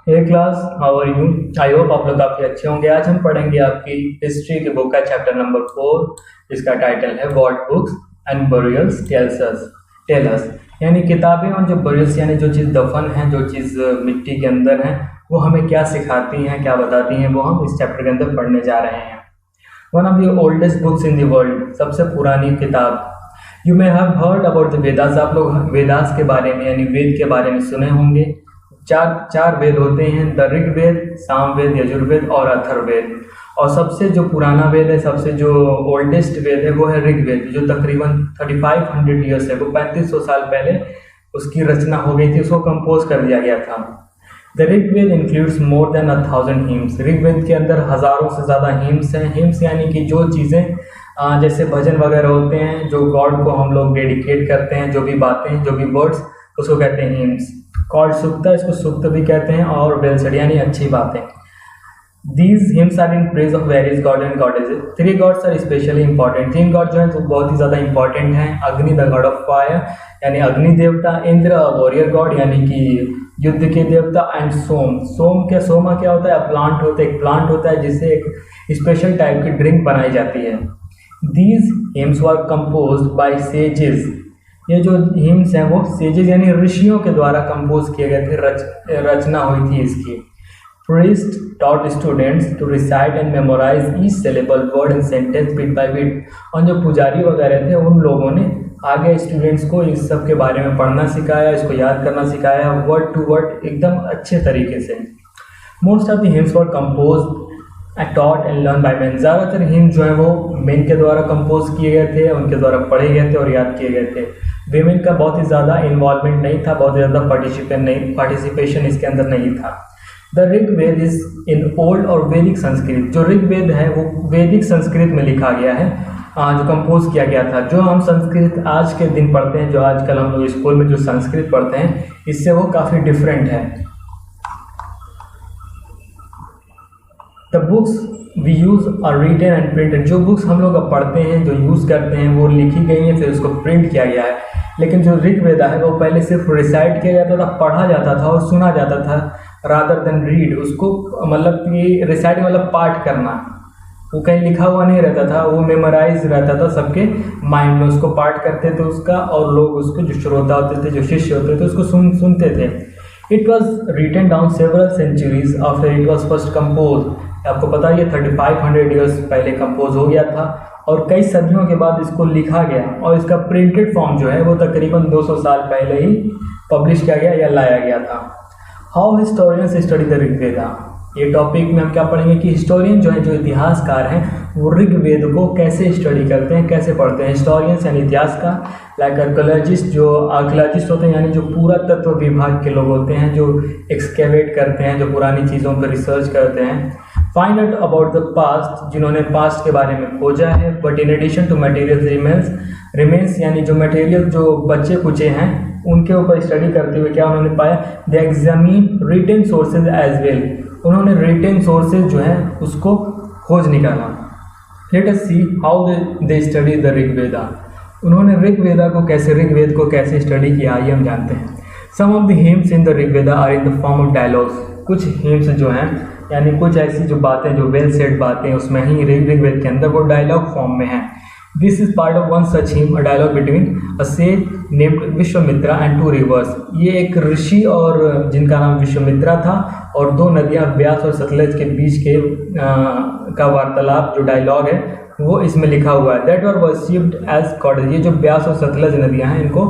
Hey class, how are you? I hope आप लोग काफ़ी अच्छे होंगे। आज हम पढ़ेंगे आपकी हिस्ट्री की बुक का चैप्टर नंबर 4, जिसका टाइटल है what books and burials tell us. यानी किताबें और जो बरियल्स यानी जो चीज़ दफन है, जो चीज़ मिट्टी के अंदर है, वो हमें क्या सिखाती हैं, क्या बताती हैं, वो हम इस चैप्टर के अंदर पढ़ने जा रहे हैं। One of the oldest books in the world, सबसे पुरानी किताब। You may have heard about the Vedas, आप लोग वेदास के बारे में यानी वेद के बारे में सुने होंगे। चार वेद होते हैं, द ऋग्वेद, सामवेद, यजुर्वेद और अथर्ववेद। और सबसे जो पुराना वेद है, सबसे जो ओल्डेस्ट वेद है, वो है ऋग्वेद, जो तकरीबन 3500 ईयर्स है, वो 3500 साल पहले उसकी रचना हो गई थी, उसको कंपोज कर दिया गया था। The Rigveda includes more than 1000 hymns. Rigveda के अंदर हज़ारों से ज़्यादा हिम्स हैं। हिम्स यानी कि जो चीज़ें जैसे भजन वगैरह होते हैं, जो गॉड को हम लोग डेडिकेट करते हैं, जो भी बातें, जो भी वर्ड्स, उसको कहते हैं हिम्स। कॉल्ड सुक्ता, इसको सुक्त भी कहते हैं, और वेल सेड यानी अच्छी बातें। These hymns are in praise of various gods and goddesses. 3 gods are especially important. 3 God जो हैं वो बहुत ही ज़्यादा इंपॉर्टेंट हैं। अग्नि, द गॉड ऑफ फायर यानी अग्नि देवता, इंद्र, वॉरियर गॉड यानी कि युद्ध के देवता, एंड सोमा क्या होता है? प्लांट होता है, एक प्लांट होता है जिससे एक स्पेशल टाइप की ड्रिंक बनाई जाती है। These hymns were composed by sages. ये जो हिम्स हैं वो सेजेस यानी ऋषियों के द्वारा कंपोज किए गए थे, रचना हुई थी इसकी। Priest taught students to recite and memorize each syllable, word and sentence bit by bit. और जो पुजारी वगैरह थे उन लोगों ने आगे स्टूडेंट्स को इस सब के बारे में पढ़ना सिखाया, इसको याद करना सिखाया, वर्ड टू वर्ड एकदम अच्छे तरीके से। Most of the hymns were compose taught and learn by man. ज़्यादातर हिम्स जो है वो मेन के द्वारा कंपोज किए गए थे, उनके द्वारा पढ़े गए थे और याद किए गए थे। वीमेन का बहुत ही ज़्यादा इन्वॉल्वमेंट नहीं था, बहुत ही ज़्यादा पार्टिसिपेशन इसके अंदर नहीं था। The Rigveda is in old or Vedic Sanskrit. जो ऋग्वेद है वो वैदिक संस्कृत में लिखा गया है, जो कंपोज किया गया था। जो हम संस्कृत आज के दिन पढ़ते हैं, जो आजकल हम लोग स्कूल में जो संस्कृत पढ़ते हैं, इससे वो काफ़ी डिफरेंट है। The books we use are written and printed. जो बुक्स हम लोग अब पढ़ते हैं, जो यूज़ करते हैं, वो लिखी गई हैं, फिर उसको प्रिंट किया गया है। लेकिन जो ऋग्वेद है वो पहले सिर्फ रिसाइट किया जाता था, पढ़ा जाता था और सुना जाता था, रादर देन रीड। उसको मतलब कि रिसाइट मतलब पाठ करना, वो कहीं लिखा हुआ नहीं रहता था, वो मेमोराइज रहता था सबके माइंड में। उसको पाठ करते थे उसका, और लोग उसको जो श्रोता होते थे, जो शिष्य होते थे, उसको सुनते थे। It was written down several centuries after it was first compose. आपको पता है ये 3500 ईयर्स पहले कंपोज हो गया था, और कई सदियों के बाद इसको लिखा गया, और इसका प्रिंटेड फॉर्म जो है वो तकरीबन 200 साल पहले ही पब्लिश किया गया या लाया गया था। How historians study the Rigveda. ये टॉपिक में हम क्या पढ़ेंगे कि हिस्टोरियन जो है, जो इतिहासकार हैं, वो ऋग्वेद को कैसे स्टडी करते हैं, कैसे पढ़ते हैं। हिस्टोरियंस यानी इतिहासकार, लाइक आर्कियोलॉजिस्ट, जो आर्कियोलॉजिस्ट होते हैं यानी जो पुरातत्व विभाग के लोग होते हैं, जो एक्सकेवेट करते हैं, जो पुरानी चीज़ों पर रिसर्च करते हैं। Find out about the past, जिन्होंने पास्ट के बारे में खोजा है। But in addition to material remains यानी जो मटेरियल जो बचे कुचे हैं, उनके ऊपर स्टडी करते हुए क्या उन्होंने पाया? They examine written sources as well. उन्होंने रिटन सोर्सेज जो है उसको खोज निकाला। Let us see how they study the Rigveda. उन्होंने ऋग्वेद को कैसे स्टडी किया, आइए हम जानते हैं। Some of the hymns in the Rigveda are in the form of dialogues. कुछ हिम्स जो हैं यानी कुछ ऐसी जो बातें, जो वेल सेड बातें, उसमें ही ऋग्वेद के अंदर वो डायलॉग फॉर्म में है। This is part of one such hymn, a dialogue between a sage named Vishwamitra and 2 rivers. ये एक ऋषि और जिनका नाम विश्वामित्रा था, और 2 नदियां व्यास और सतलज के बीच के का वार्तालाप, जो डायलॉग है वो इसमें लिखा हुआ है। That were worshipped as goddess. ये जो व्यास और सतलज नदियां हैं, इनको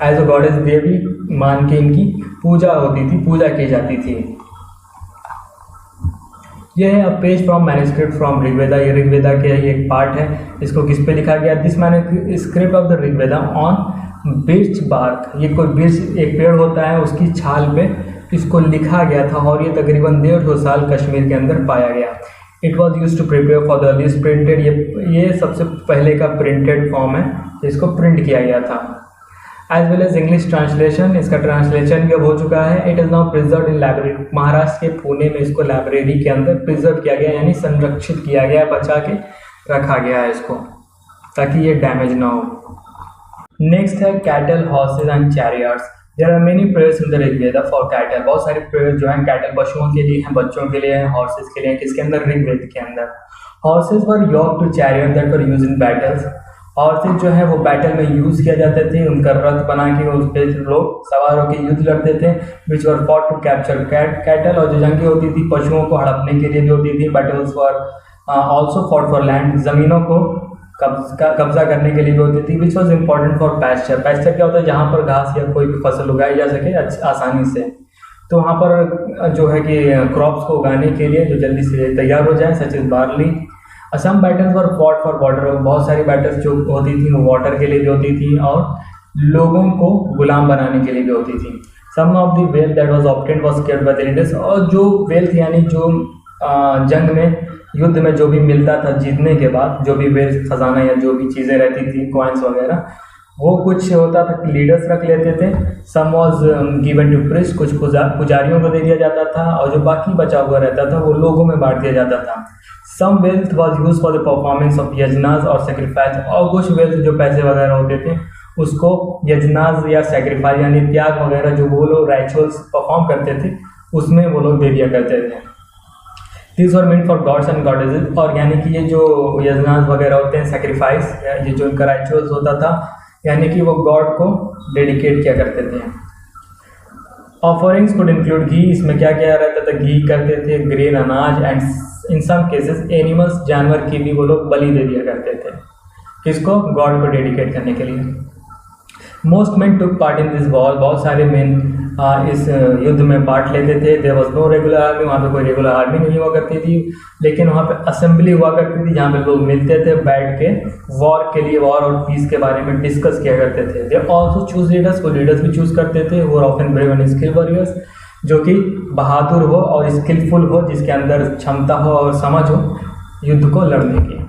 एज अ गॉडेस देवी मान के इनकी पूजा होती थी, पूजा की जाती थी। यह है a page from manuscript from Rigveda. ये ऋग्वेदा के ही एक पार्ट है। इसको किस पे लिखा गया? This manuscript of the Rigveda on birch bark. ये कोई बिर्च एक पेड़ होता है, उसकी छाल पे इसको लिखा गया था, और ये तकरीबन 150 साल कश्मीर के अंदर पाया गया। It was used to prepare for the earliest printed. ये सबसे पहले का प्रिंटेड फॉर्म है, इसको प्रिंट किया गया था। As well as English translation, इसका ट्रांसलेशन भी अब हो चुका है। It is now preserve in library. Maharashtra के पुणे में इसको लाइब्रेरी के अंदर प्रिजर्व किया गया, यानी संरक्षित किया गया, बचा के रखा गया है इसको, ताकि ये डैमेज ना हो। नेक्स्ट है cattle, horses and chariots. There are many prayers in the Rigveda for cattle, बहुत सारे प्रेयर्स जो हैं कैटल पशुओं के लिए हैं, बच्चों के लिए हैं, हॉर्सेस के लिए हैं। किसके अंदर? ऋग्वेद के अंदर। Horses were yoked to chariot that were used in battles, horses जो है वो बैटल में यूज किया जाते थे, उनका रथ बना के उस पे लोग सवार होकर युद्ध लड़ते थे। विच वर फॉट टू कैप्चर कैटल, और जो जंगें होती थी पशुओं को हड़पने के लिए भी होती थी। Battles were also fought for land, जमीनों को कब्जा करने के लिए भी होती थी। Which was important for pasture, pasture क्या होता है? जहाँ पर घास या कोई भी फसल उगाई जा सके आसानी से, तो वहाँ पर जो है कि क्रॉप्स को उगाने के लिए जो जल्दी से तैयार हो जाए, such is barley. Assam battles were fought for water, बहुत सारी बैटल्स जो होती थी वो वाटर के लिए भी होती थी और लोगों को गुलाम बनाने के लिए भी होती थी। Some of the wealth that was obtained was cared by the leaders, और जो वेल्थ यानी जो जंग में युद्ध में जो भी मिलता था जीतने के बाद, जो भी वेल्थ खजाना या जो भी चीज़ें रहती थी कॉइन्स वगैरह, वो कुछ होता था कि लीडर्स रख लेते थे। सम वाज गिवन टू प्रीस्ट, कुछ पुजारियों को दे दिया जाता था, और जो बाकी बचा हुआ रहता था वो लोगों में बांट दिया जाता था। Some wealth was use for the performance of yajnas और सेक्रीफाइस, और कुछ वेल्थ जो पैसे वगैरह होते थे उसको यजनाज या सेक्रीफाइस यानी त्याग वगैरह जो वो लोग राइचुअल्स परफॉर्म करते थे उसमें वो लोग दे दिया करते थे। This were mean for gods and goddesses, और यानी कि ये जो यजनाज वगैरह होते हैं सेक्रीफाइस, ये जो इनका राइचुअल्स होता था यानी कि वो गॉड को डेडिकेट किया करते थे। ऑफरिंग्स कुड इंक्लूड घी, इसमें क्या क्या रहता था? घी करते थे, ग्रेन अनाज, and in some cases animals, जानवर की भी वो लोग बलि दे दिया करते थे। किसको? गॉड को डेडिकेट करने के लिए। Most men took part in this war, बहुत सारे मेन इस युद्ध में पार्ट लेते थे। There was no regular army, वहाँ पे कोई रेगुलर आर्मी नहीं हुआ करती थी, लेकिन वहाँ पे असेंबली हुआ करती थी जहाँ पे लोग मिलते थे, बैठ के वॉर के लिए, वॉर और पीस के बारे में डिस्कस किया करते थे। दे ऑल्सो चूज लीडर्स, वो लीडर्स भी चूज करते थे। वो often brave and skill warriors, जो कि बहादुर हो और स्किलफुल हो, जिसके अंदर क्षमता हो और समझ हो युद्ध को लड़ने की।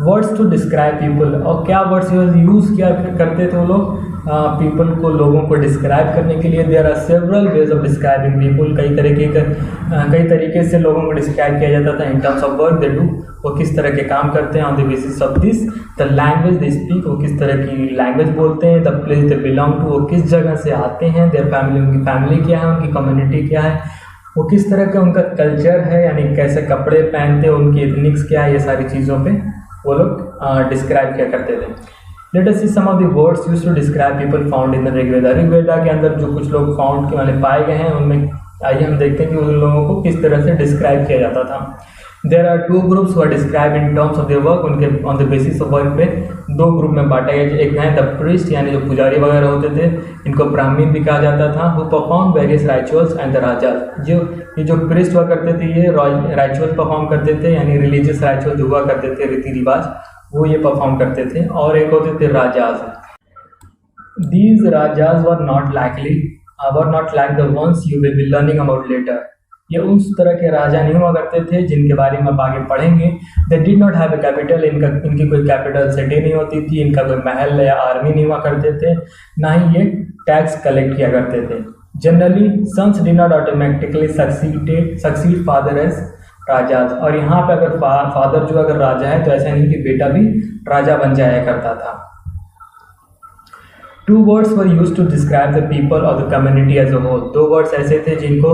वर्ड्स टू डिस्क्राइब पीपल, और क्या वर्ड्स यूज़ किया करते थे वो लोग पीपल को, लोगों को डिस्क्राइब करने के लिए? There are several ways of describing people, कई तरीके से लोगों को डिस्क्राइब किया जाता था। In terms of work they do, वो किस तरह के काम करते हैं। On the basis of this the language they speak, वो किस तरह की लैंग्वेज बोलते हैं। The place they belong to, वो किस जगह से आते हैं। देयर फैमिली, उनकी फैमिली क्या है, उनकी कम्युनिटी क्या है, वो किस तरह का उनका कल्चर है, यानी कैसे कपड़े पहनते हैं, उनकी एथनिक्स क्या है, ये सारी चीज़ों पे वो लोग डिस्क्राइब किया करते थे। Let us see some of the words used to describe people found in the Rigveda, Rigveda के अंदर जो कुछ लोग फाउंड के वाले पाए गए हैं उनमें आइए हम देखते हैं कि उन लोगों को किस तरह से डिस्क्राइब किया जाता था। There are two groups who are describe in terms of their work, उनके on the basis of work पे दो ग्रुप में बांटा गया। एक है द प्रीस्ट, यानी जो पुजारी वगैरह होते थे, इनको ब्राह्मीण भी कहा जाता था। Who perform various rituals, and the rajas, ये जो प्रीस्ट हुआ करते थे ये राइचुअल परफॉर्म करते थे, यानी रिलीजियस राइचुअल जो हुआ करते थे, रीति रिवाज, वो ये परफॉर्म करते थे। और एक होते थे rajas. These rajas were not like the ones you will be learning about later, ये उस तरह के राजा नहीं हुआ करते थे जिनके बारे में आप आगे पढ़ेंगे। They did not have a capital, इनकी कोई कैपिटल सिटी नहीं होती थी, इनका कोई महल या आर्मी नहीं हुआ करते थे, ना ही ये टैक्स कलेक्ट किया करते थे। Generally sons did not automatically succeed father as rajas, और यहाँ पे अगर फादर जो अगर राजा है तो ऐसा नहीं कि बेटा भी राजा बन जाया करता था। Two words were use to describe the people और the community as a whole, दो वर्ड्स ऐसे थे जिनको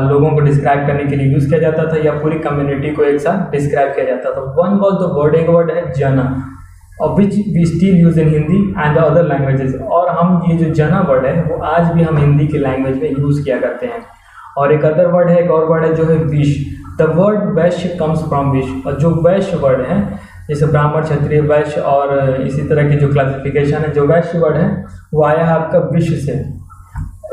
लोगों को डिस्क्राइब करने के लिए यूज किया जाता था या पूरी कम्युनिटी को एक साथ डिस्क्राइब किया जाता था। वन वॉज द वर्ड, एक वर्ड है जना, और which we still use in Hindi and the other languages, और हम ये जो जना वर्ड है वो आज भी हम हिंदी की लैंग्वेज में यूज किया करते हैं। और एक अदर वर्ड है, एक और वर्ड है जो है wish, the word Vysya comes from wish, और जो वैश्य वर्ड है जैसे ब्राह्मण, क्षत्रिय, वैश्य और इसी तरह की जो क्लासिफिकेशन है, जो वैश्य वर्ड है वो आया है आपका विश्व से।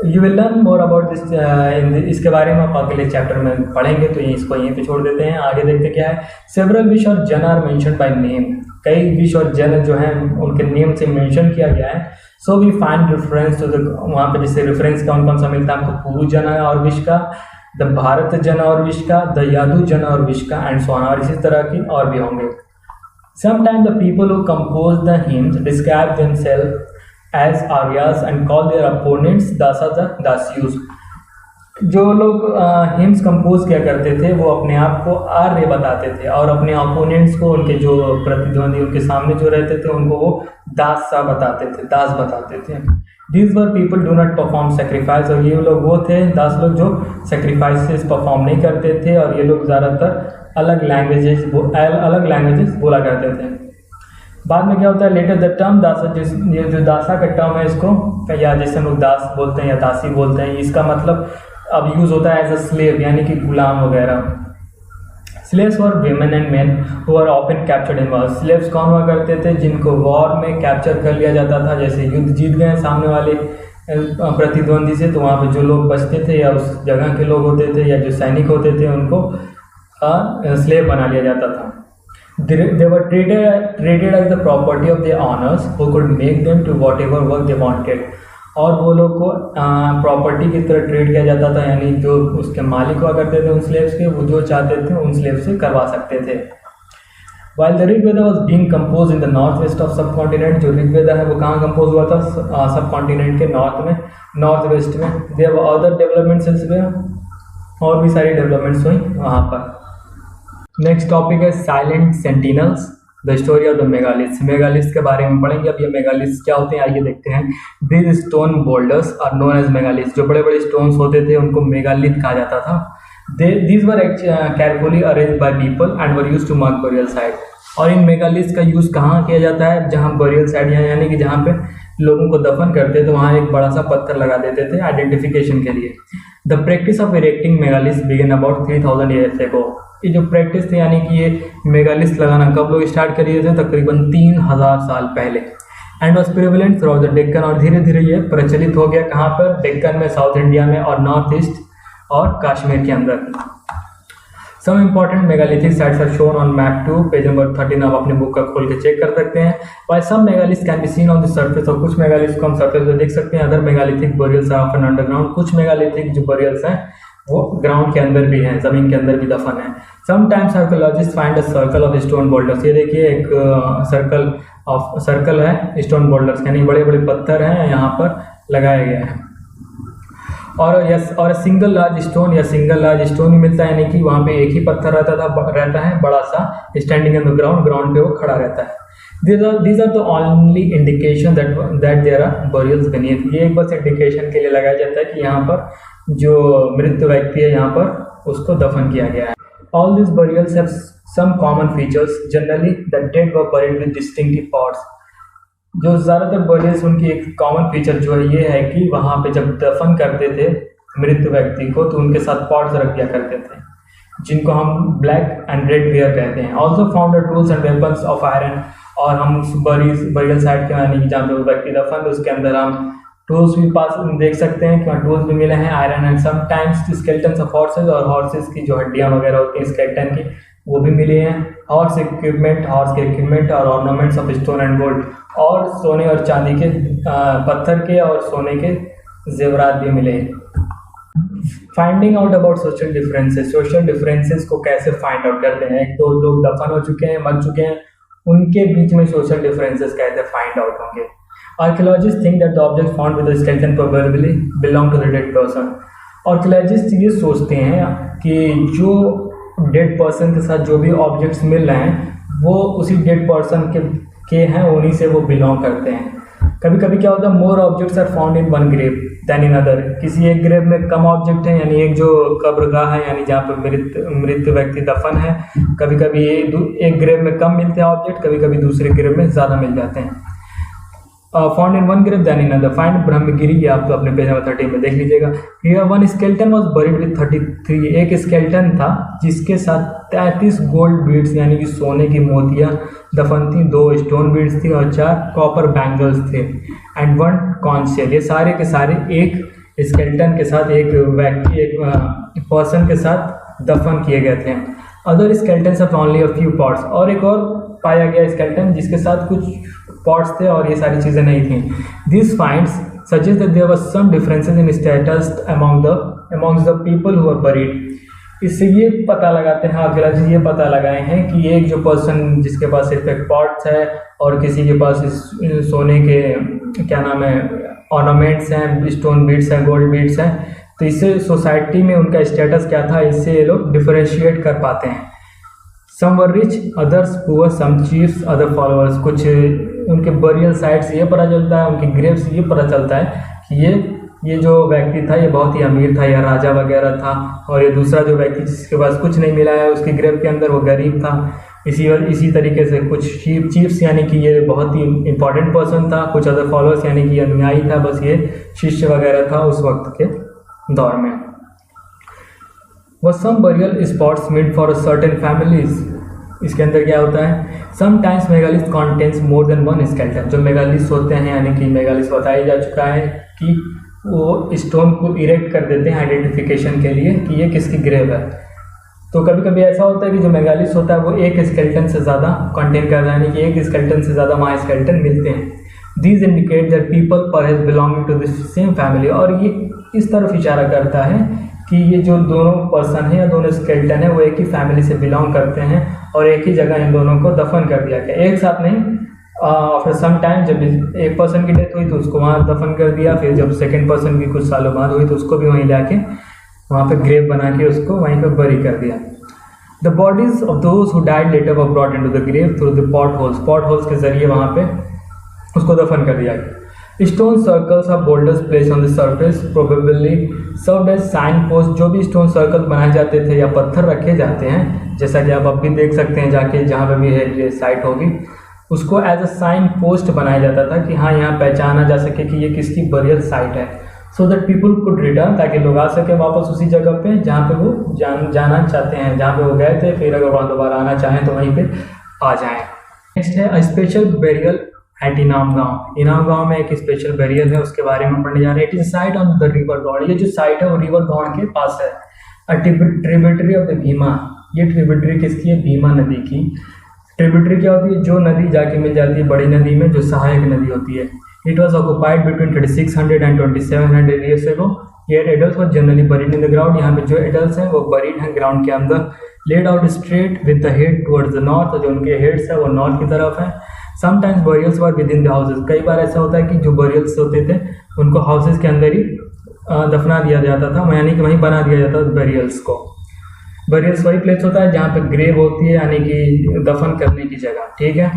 You will learn more about this, इसके बारे में आप अगले चैप्टर में पढ़ेंगे, तो इसको यहीं पे छोड़ देते हैं। आगे देखते क्या है। सेवरल विश और जन आर मेंशन बाय नेम, कई विश और जन जो हैं उनके नेम से मेंशन किया गया है। So we find reference to the, वहाँ पे जैसे रेफरेंस कौन कौन सा मिलता है आपको, पुरु जन और विश का, द भारत जन और विश का, द यादु जन और विश का, एंड सो ऑन, और इसी तरह की और भी होंगे। Sometimes the people who compose the hymns describe themselves as Aryas and call their opponents Dasas or Dasyus. जो लोग हिम्स कंपोज किया करते थे वो अपने आप को आर्य बताते थे और अपने ओपोनेंट्स को, उनके जो प्रतिद्वंदी उनके सामने जो रहते थे उनको वो दास सा बताते थे, दास बताते थे। These were people do not perform sacrifice, और ये लोग वो थे दास लोग जो सेक्रीफाइसेस परफॉर्म नहीं करते थे, और ये लोग ज़्यादातर अलग लैंग्वेजेस बोला करते थे। बाद में क्या होता है, लेटर द टर्म दासा, ये जो दासा का टर्म है इसको, या जैसे हम लोग दास बोलते हैं या दासी बोलते हैं, इसका मतलब अब यूज़ होता है एज अ स्लेव, यानी कि गुलाम वगैरह। Slaves were women and men who are often captured in war. Slaves कौन हुआ करते थे, जिनको वॉर में कैप्चर कर लिया जाता था, जैसे युद्ध जीत गए सामने वाले प्रतिद्वंदी से, तो वहाँ पे जो लोग बचते थे या उस जगह के लोग होते थे या जो सैनिक होते थे उनको स्लेव बना लिया जाता था। They were treated as the property of their owners who could make them to whatever work they wanted, और वो लोग को प्रॉपर्टी की तरह ट्रीट किया जाता था, यानी जो उसके मालिक हुआ करते थे उन स्लेव्स के, वो जो चाहते थे उन स्लेव से करवा सकते थे। While the Rig Veda was being composed in the north west of subcontinent, जो ऋग वेदा है वो कहाँ कंपोज हुआ था, सब कॉन्टिनेंट के नॉर्थ में, नॉर्थ वेस्ट में। There were other developments elsewhere, और भी सारी डेवलपमेंट्स हुई वहाँ पर। नेक्स्ट टॉपिक है silent sentinels, the story of the megaliths. Megaliths के बारे में पढ़ेंगे। अब ये मेगालिथ्स क्या होते हैं आइए देखते हैं। These stone boulders are known as megaliths. जो बड़े बड़े स्टोन्स होते थे उनको मेगालिथ कहा जाता था। These were carefully arrange by people and were used to mark burial site. और इन मेगालिथ्स का यूज़ कहाँ किया जाता है, जहाँ बरियल साइट यानी कि जहाँ पे लोगों को दफन करते तो वहाँ एक बड़ा सा पत्थर लगा देते थे आइडेंटिफिकेशन के लिए। The practice of erecting megaliths begin about 3000 years ago. ये जो प्रैक्टिस थी यानी कि ये मेगालिथ्स लगाना कब लोग स्टार्ट करिए थे, तकरीबन 3000 साल पहले। And was prevalent through the Deccan, और धीरे धीरे ये प्रचलित हो गया कहाँ पर, डेक्कन में, साउथ इंडिया में और नॉर्थ ईस्ट और कश्मीर के अंदर। Some important megalithic sites are shown on map 2 page number 13। आप अपने बुक का खोल के चेक कर सकते हैं। While some megaliths can be seen on the surface, और कुछ मेगालिथ्स को हम सरफेस पे देख सकते हैं। Other megalithic burials are often underground. कुछ मेगालिथिक जो बरियल्स हैं वो ग्राउंड के अंदर भी हैं, जमीन के अंदर भी दफन है। Sometimes archaeologist find a circle of stone boulders. ये देखिए एक सर्कल है स्टोन बोल्डर्स, यानी बड़े बड़े पत्थर हैं यहाँ पर लगाया गया है। और सिंगल लार्ज स्टोन या सिंगल लार्ज स्टोन भी मिलता है, यानी कि वहाँ पे एक ही पत्थर रहता है बड़ा सा, स्टैंडिंग इन द ग्राउंड पे वो खड़ा रहता है। These are the only indication that there are burials beneath। ये एक बस इंडिकेशन के लिए लगाया जाता है कि यहाँ पर जो मृत व्यक्ति है यहाँ पर उसको दफन किया गया है। All these burials have some common features. Generally, the dead were buried with distinctive parts। जो ज़्यादातर बरियल्स उनकी एक कॉमन फीचर जो है ये है कि वहाँ पे जब दफन करते थे मृत व्यक्ति को तो उनके साथ पॉट्स रख दिया करते थे, जिनको हम ब्लैक एंड रेड वेयर कहते हैं। Also found tools and weapons of iron. और हम बरियल साइड के यानी कि जहाँ पे व्यक्ति दफन उसके अंदर हम टूल्स भी पास देख सकते हैं कि वहाँ टूल्स भी मिले हैं, iron and sometimes skeletons of horse's, और हॉर्सेज की जो हड्डियाँ वगैरह होती हैं स्केलेटन की वो भी मिली हैं। हॉर्स के इक्विपमेंट और ornaments of stone and gold, और सोने और चांदी के पत्थर के और सोने के जेवरात भी मिले हैं। Finding out about social differences को कैसे फाइंड आउट करते हैं। एक तो लोग दफन हो चुके हैं, मर चुके हैं, उनके बीच में सोशल डिफरेंसेस कैसे फाइंड आउट होंगे। Archaeologist think that the object found with the skeleton probably belong to the dead person. Archaeologist ये सोचते हैं कि जो डेड पर्सन के साथ जो भी ऑब्जेक्ट्स मिल रहे हैं वो उसी डेड पर्सन के हैं, उन्हीं से वो बिलोंग करते हैं। कभी कभी क्या होता है, more objects are found in one grave than in other. किसी एक ग्रेव में कम ऑब्जेक्ट है, यानी एक जो कब्रगाह है यानी जहाँ पर मृत व्यक्ति दफन है, कभी कभी एक ग्रेव में कम मिलते हैं ऑब्जेक्ट, कभी कभी दूसरे ग्रेव में ज़्यादा मिल जाते हैं। Found in one grave than in other. Find Brahmagiri, ये आप तो अपने पेज नंबर 13 में देख लीजिएगा। Here one skeleton was buried with 33। एक स्केलेटन था जिसके साथ 33 गोल्ड बीड्स यानी कि सोने की मोतियाँ दफन थी, 2 स्टोन बीड्स थी और 4 कॉपर बैंगल्स थे एंड 1 कॉन्च शेल। ये सारे के सारे एक स्केलेटन के साथ एक व्यक्ति एक पर्सन के साथ दफन किए गए थे। Other skeletons of only a few parts. और एक और पाया गया स्केलेटन जिसके साथ कुछ पार्ट्स थे और ये सारी चीज़ें नहीं थी। This finds suggest that there was some differences in status amongst the people who are buried. इससे ये पता लगाते हैं आर्कियोलॉजिस्ट ये पता लगाए हैं कि एक जो पर्सन जिसके पास सिर्फ एक पार्ट्स है और किसी के पास सोने के क्या नाम है ऑर्नामेंट्स हैं, स्टोन बीड्स हैं, गोल्ड बीड्स हैं, तो इससे सोसाइटी में उनका स्टेटस क्या था, इससे ये लोग डिफरेंशिएट कर पाते हैं। Some were rich, others poor, some chiefs, other followers. कुछ उनके बरियल साइट्स ये पता चलता है, उनके ग्रेव्स ये पता चलता है कि ये जो व्यक्ति था ये बहुत ही अमीर था, या राजा वगैरह था, और ये दूसरा जो व्यक्ति जिसके पास कुछ नहीं मिला है उसके ग्रेव के अंदर वो गरीब था। इसी तरीके से कुछ चीफ्स यानी कि ये बहुत ही इंपॉर्टेंट पर्सन था, कुछ अदर फॉलोअर्स यानी कि अनुयायी था, बस ये शिष्य वगैरह था उस वक्त के दौर में। Some burial spots made for certain families. इसके अंदर क्या होता है, sometimes megalith contains more than one skeleton. जो मेगालिथ होते हैं यानी कि मेगालिथ बताया जा चुका है कि वो स्टोन को इरेक्ट कर देते हैं आइडेंटिफिकेशन के लिए कि ये किसकी ग्रेव है। तो कभी कभी ऐसा होता है कि जो मेगालिथ होता है वो एक स्केलेटन से ज़्यादा कंटेन कर रहा है, यानी कि एक स्केलेटन से ज़्यादा वहाँ स्केलेटन मिलते हैं। These indicate that people perhaps belonging to this same family. और ये इस तरफ इशारा करता है कि ये जो दोनों पर्सन है या दोनों स्केलेटन है वो एक ही फैमिली से बिलोंग करते हैं और एक ही जगह इन दोनों को दफन कर दिया गया, एक साथ नहीं। आफ्टर सम टाइम जब एक पर्सन की डेथ हुई तो उसको वहाँ दफन कर दिया, फिर जब सेकंड पर्सन की कुछ सालों बाद हुई तो उसको भी वहीं लाके वहाँ पे ग्रेव बना के उसको वहीं पे बरी कर दिया। The bodies of those who died later were brought into the grave through the portholes के जरिए वहाँ पे उसको दफन कर दिया गया। Stone circles of boulders place on the surface probably served as sign post. जो भी स्टोन सर्कल बनाए जाते थे या पत्थर रखे जाते हैं, जैसा कि आप अब भी देख सकते हैं जाके जहाँ पे भी है ये साइट होगी, उसको एज अ साइन पोस्ट बनाया जाता था कि हाँ यहाँ पहचाना जा सके कि ये किसकी बरियल साइट है, so that people could return, ताकि लोग आ सके वापस उसी जगह पे जहाँ पे वो जाना चाहते हैं, जहाँ पे वो गए थे, फिर अगर वहाँ दोबारा आना चाहें तो वहीं पे आ जाएं। नेक्स्ट है स्पेशल बेरियल एट इनाम गांव। इनाम गांव में एक स्पेशल बेरियल है, उसके बारे में पढ़ने जा रहे हैं। It is site on the river God. ये जो साइट है वो रिवर गॉड के पास है। A tributary of the Bhima. ये ट्रिब्यूटरी किसकी है, भीमा नदी की। ट्रिब्यूटरी क्या होती है, जो नदी जाके मिल जाती है बड़ी नदी में, जो सहायक नदी होती है। It was occupied between 3600 and 2700 years ago. ये adult were generally buried in the ground. यहाँ पे जो एडल्ट हैं वो बरीड हैं ग्राउंड के अंदर। Laid out straight with the head towards the north. जो उनके हेड्स है वो नॉर्थ की तरफ है। Sometimes burials were with in the houses. कई बार ऐसा होता है कि जो बरियल्स होते थे उनको हाउसेज के अंदर ही दफना दिया जाता था, यानी कि वहीं बना दिया जाता था बरियल्स को। बरियल्स वही प्लेस होता है जहाँ पे ग्रेव होती है, यानी कि दफन करने की जगह, ठीक है।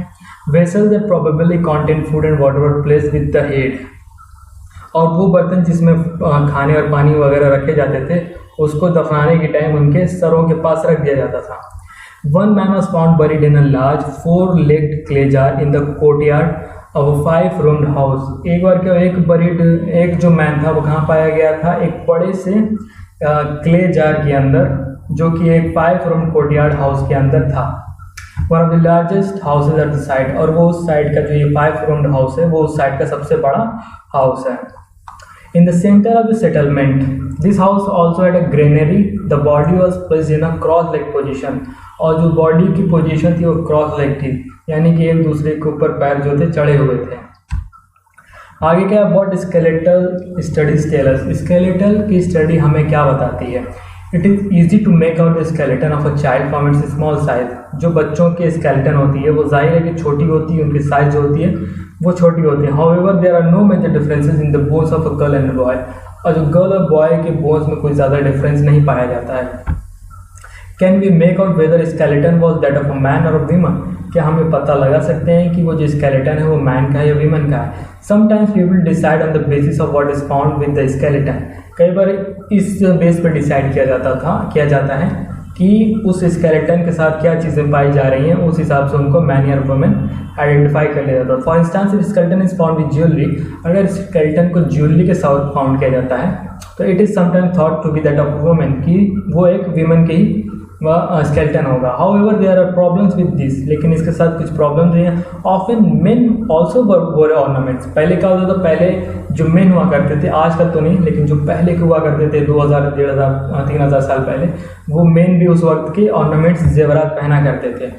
Vessels that probably contain food and water were place with the head. और वो बर्तन जिसमें खाने और पानी वगैरह रखे जाते थे उसको दफनाने के टाइम उनके सरों के पास रख दिया जाता था। One man was found buried in a large 4-legged clay jar in the courtyard of a 5-roomed house। एक बार क्या एक जो मैन था वो कहाँ पाया गया था, एक बड़े से क्ले जार के अंदर, जो कि एक 5-roomed courtyard हाउस के अंदर था। One of the largest houses at the site। और वो उस साइड का जो ये 5-roomed हाउस है वो उस साइड का सबसे बड़ा हाउस है। In the center of the settlement, this house also had a granary. The body was placed in a cross-leg position। और जो बॉडी की पोजीशन थी वो क्रॉस लेग थी, यानी कि एक दूसरे के ऊपर पैर जो थे चढ़े हुए थे। आगे क्या, what skeletal studies tell us. Skeletal की स्टडी हमें क्या बताती है। It is easy to make out the skeleton of a child from its small size. जो बच्चों की स्केलेटन होती है वो जाहिर है कि छोटी होती है, उनकी साइज जो होती है वो छोटी होती है। However there are no major differences in the bones of a girl and boy. और जो गर्ल और बॉय के बोन्स में कोई ज़्यादा डिफरेंस नहीं पाया जाता है। Can we make out whether skeleton was that of a man or a women. क्या हमें पता लगा सकते हैं कि वो जो स्केलेटन है वो मैन का है या वीमन का है। Sometimes people decide on the basis of what is found with the skeleton. कई बार इस बेस पर डिसाइड किया जाता है कि उस स्केलेटन के साथ क्या चीज़ें पाई जा रही हैं, उस हिसाब से उनको मैन या वुमेन आइडेंटिफाई कर लिया जाता है। For instance if skeleton is found with jewellery, अगर स्केलेटन को ज्वेलरी के साथ फाउंड किया जाता है तो it is sometimes thought to be that of women, कि वो एक वीमन के ही वह स्केलेटन होगा। However there are problems with this. लेकिन इसके साथ कुछ प्रॉब्लम्स हैं। Often men also wore ornaments. पहले क्या होता था, पहले जो मेन हुआ करते थे, आजकल तो नहीं, लेकिन जो पहले के हुआ करते थे 2000 1500 3000 साल पहले, वो मेन भी उस वक्त के ऑर्नामेंट्स जेवरात पहना करते थे।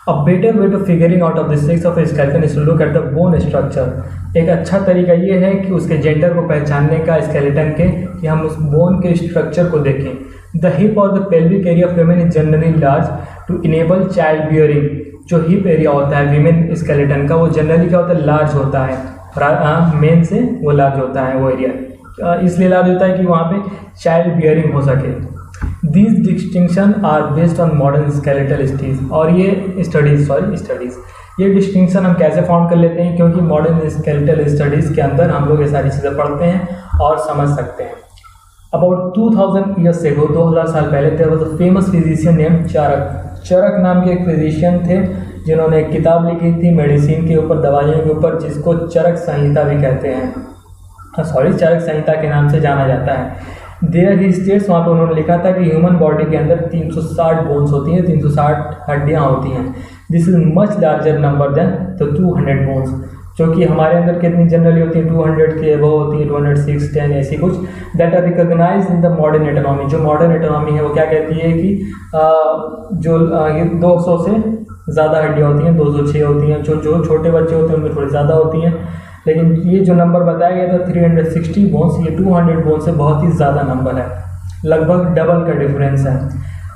A better way to figuring out of the sex of skeleton is to look at the bone structure. एक अच्छा तरीका ये है कि उसके जेंडर को पहचानने का स्केलेटन के, कि हम उस बोन के स्ट्रक्चर को देखें। The hip or the pelvic area of women is generally large to enable child bearing. जो हिप एरिया होता है वीमेन स्केलेटन का वो जनरली क्या होता है, लार्ज होता है। मेन से वो लार्ज होता है वो एरिया, इसलिए लार्ज होता है कि वहाँ पे चाइल्ड बियरिंग हो सके। These distinction are based on modern skeletal studies, और ये स्टडीज़ ये डिस्टिंक्शन हम कैसे फॉर्म कर लेते हैं, क्योंकि मॉडर्न स्केलेटल स्टडीज़ के अंदर हम लोग ये सारी चीज़ें पढ़ते हैं और समझ सकते हैं। अबाउट 2000 ईयर्स एगो, 2000 साल पहले, there was a famous physician name Charak नाम के एक फिजिशियन थे जिन्होंने एक किताब लिखी थी मेडिसिन के ऊपर, दवाइयों के ऊपर, जिसको चरक संहिता भी कहते हैं, चरक संहिता के नाम से जाना जाता है। देयर ही स्टेट्स, वहाँ पर उन्होंने लिखा था कि ह्यूमन बॉडी के अंदर 360 बोन्स होती हैं, 360 हड्डियाँ होती हैं। This is much larger number than the 200 bones, जो कि हमारे अंदर कितनी जनरली होती है, 200 के अबव होती है, 206, 10 ऐसी कुछ, that are recognised in the modern anatomy. जो मॉडर्न एटोनॉमी है वो क्या कहती है कि ये 200 से ज़्यादा हड्डियाँ होती हैं, 206 होती हैं, जो छोटे बच्चे होते हैं उनमें थोड़ी ज़्यादा होती हैं, लेकिन ये जो नंबर बताया गया था 360 बोन्स, ये 200 बोन्स से बहुत ही ज़्यादा नंबर है, लगभग डबल का डिफरेंस है।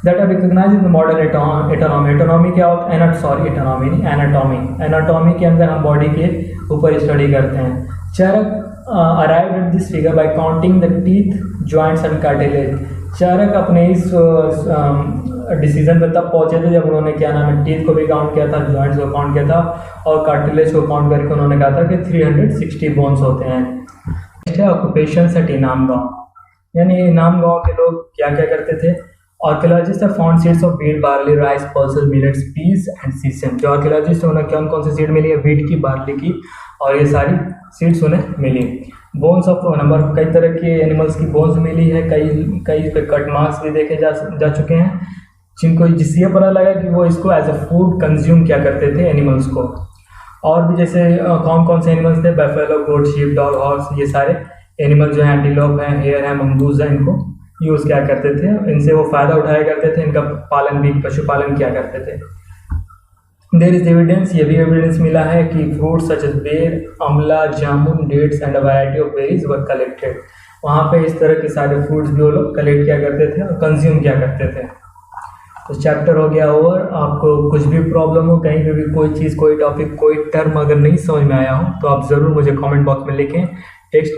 That are recognised in modern anatomy. Anatomy क्या होता है, एटोनॉमी नहीं, एनाटॉमी। एनाटॉमी के अंदर हम बॉडी के ऊपर स्टडी करते हैं। Charak arrived at this figure by counting the teeth, joints and cartilage. Charak अपने इस डिसीजन पर तब पहुंचे थे जब उन्होंने क्या नाम है, टीथ को भी काउंट किया था, जॉइंट्स को काउंट किया था, और कार्टिलेज को काउंट करके उन्होंने कहा था कि 360 बोन्स होते हैं। नेक्स्ट है ऑक्यूपेशन एट इनाम गाँव, यानी इनाम गाँव के लोग क्या क्या करते थे। Archaeologist have found seeds of wheat, barley, rice, pulses, millets, peas and sesame। जो आर्कियोलॉजिस्ट उन्हें कौन सी सीड मिली है, व्हीट की, बार्ली की, और ये सारी सीड्स उन्हें मिली। बोन्स ऑफ नंबर, कई तरह के एनिमल्स की बोन्स मिली है, कई पे कट मार्क्स भी देखे जा चुके हैं, जिससे ये पता लगा कि वो इसको एज अ फूड कंज्यूम क्या करते थे एनिमल्स को। और भी जैसे कौन कौन से एनिमल्स थे, बैफेलो, गोट, शीप, डॉग, हॉर्स, ये सारे एनिमल जो है, एंटीलोप है, हेयर है, मंगूज है, इनको यूज़ क्या करते थे, इनसे वो फ़ायदा उठाया करते थे, इनका पालन भी, पशुपालन किया करते थे। देयर इज एविडेंस, ये भी एविडेंस मिला है कि fruits such as ber, amla, jamun, dates and a variety of berries were collected. वहाँ पे इस तरह के सारे फ्रूट्स भी वो लोग कलेक्ट किया करते थे और कंज्यूम किया करते थे। तो चैप्टर हो गया ओवर। आपको कुछ भी प्रॉब्लम हो, कहीं पे भी कोई चीज़, कोई टॉपिक, कोई टर्म अगर नहीं समझ में आया हो तो आप ज़रूर मुझे कमेंट बॉक्स में लिखें। टेक्स्ट